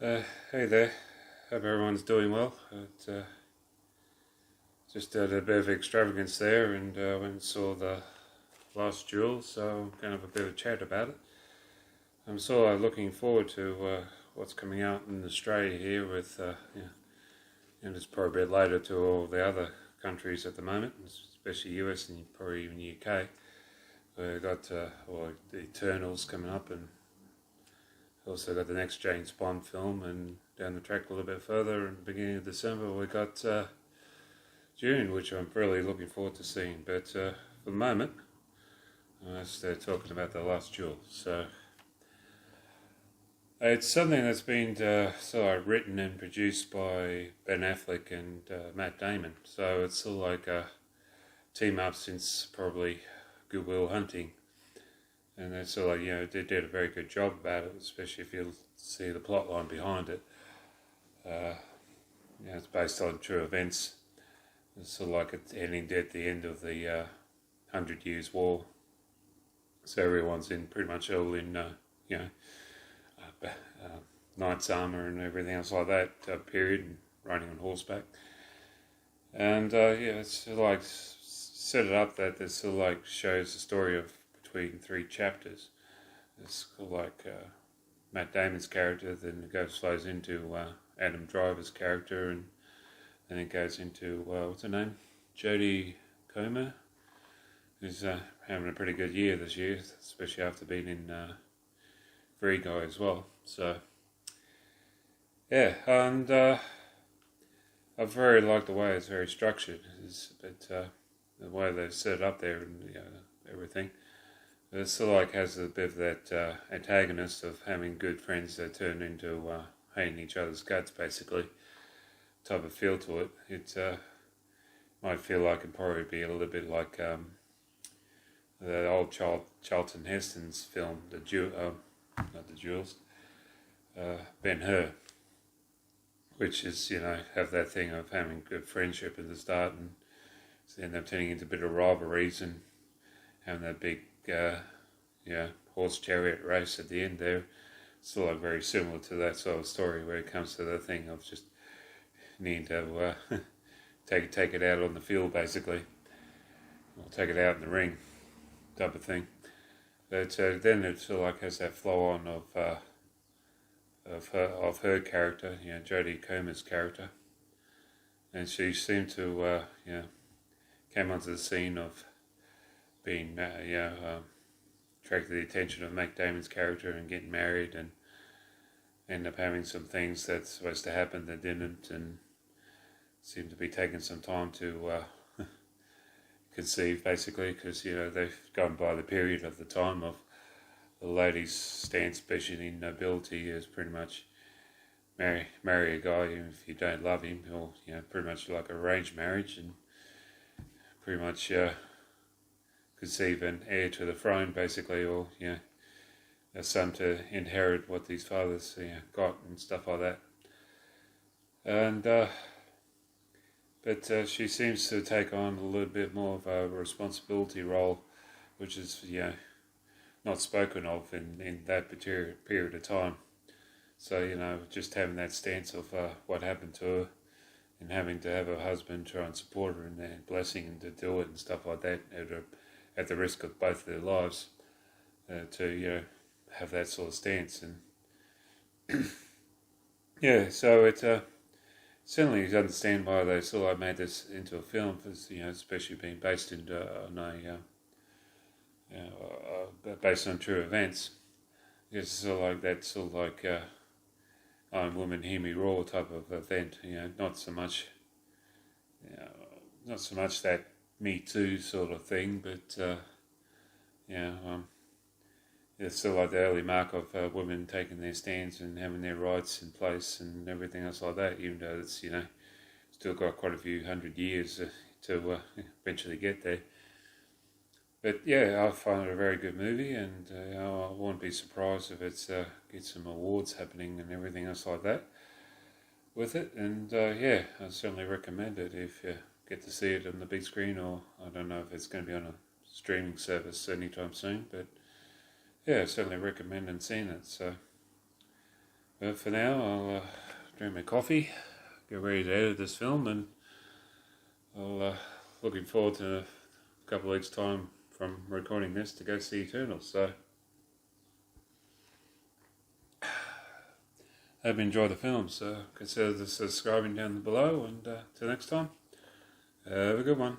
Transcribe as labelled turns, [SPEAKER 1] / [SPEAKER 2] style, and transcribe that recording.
[SPEAKER 1] Hey there, hope everyone's doing well. Just had a bit of extravagance there and went and saw the Last Duel, so I'm going to have a bit of a chat about it. I'm sort of looking forward to what's coming out in Australia here with, and it's probably a bit later to all the other countries at the moment, especially US and probably even UK. We've got the Eternals coming up, and also got the next James Bond film, and down the track a little bit further in the beginning of December we got June, which I'm really looking forward to seeing. But for the moment, I'm just talking about the Last Duel. So it's something that's been written and produced by Ben Affleck and Matt Damon. So it's sort of like a team up since probably Good Will Hunting. And they sort of they did a very good job about it, especially if you see the plot line behind it. It's based on true events. It's sort of like it's ending at the end of the 100 Years' War. So everyone's pretty much all in, knight's armour and everything else like that period, and riding on horseback. And it's like set it up that this sort of like shows the story of between three chapters. It's like Matt Damon's character, then it flows into Adam Driver's character, and then it goes into what's her name, Jodie Comer, who's having a pretty good year this year, especially after being in Free Guy as well. So yeah, and I very like the way it's very structured. The way they set it up there and everything. It sort of like has a bit of that antagonist of having good friends that turn into hating each other's guts, basically, type of feel to it. It might feel like it'd probably be a little bit like the old Charlton Heston's film, not the Jewels, Ben-Hur, which is, have that thing of having good friendship at the start and end up turning into a bit of rivalries and having that big horse chariot race at the end there. It's sort of very similar to that sort of story where it comes to the thing of just needing to take it out on the field, basically, or take it out in the ring, type of thing. But then it sort of like has that flow on of her character, Jodie Comer's character, and she seemed to came onto the scene of being attracted the attention of Matt Damon's character and getting married, and end up having some things that's supposed to happen that didn't, and seemed to be taking some time to conceive, basically, because they've gone by the period of the time of the lady's stance, especially in nobility, is pretty much marry a guy even if you don't love him, or pretty much like arranged marriage, and pretty much conceive an heir to the throne, basically, or a son to inherit what these fathers got and stuff like that. And but she seems to take on a little bit more of a responsibility role, which is not spoken of in that period of time. So just having that stance of what happened to her, and having to have her husband try and support her in their blessing and to do it and stuff like that at the risk of both their lives, to have that sort of stance. And so it certainly you understand why they sort of made this into a film, because especially being based based on true events. It's sort of like Iron Woman, Hear Me Roar type of event. Not so much that Me Too sort of thing, but it's still like the early mark of women taking their stands and having their rights in place and everything else like that, even though it's still got quite a few hundred years to eventually get there. But I find it a very good movie, and I won't be surprised if it's gets some awards happening and everything else like that with it. And I certainly recommend it if you get to see it on the big screen, or I don't know if it's going to be on a streaming service anytime soon, but I certainly recommend seeing it. So But for now, I'll drink my coffee, get ready to edit this film, and I'll looking forward to a couple of weeks' time from recording this to go see Eternals. So, hope you enjoy the film. So consider subscribing down below, and till next time, have a good one.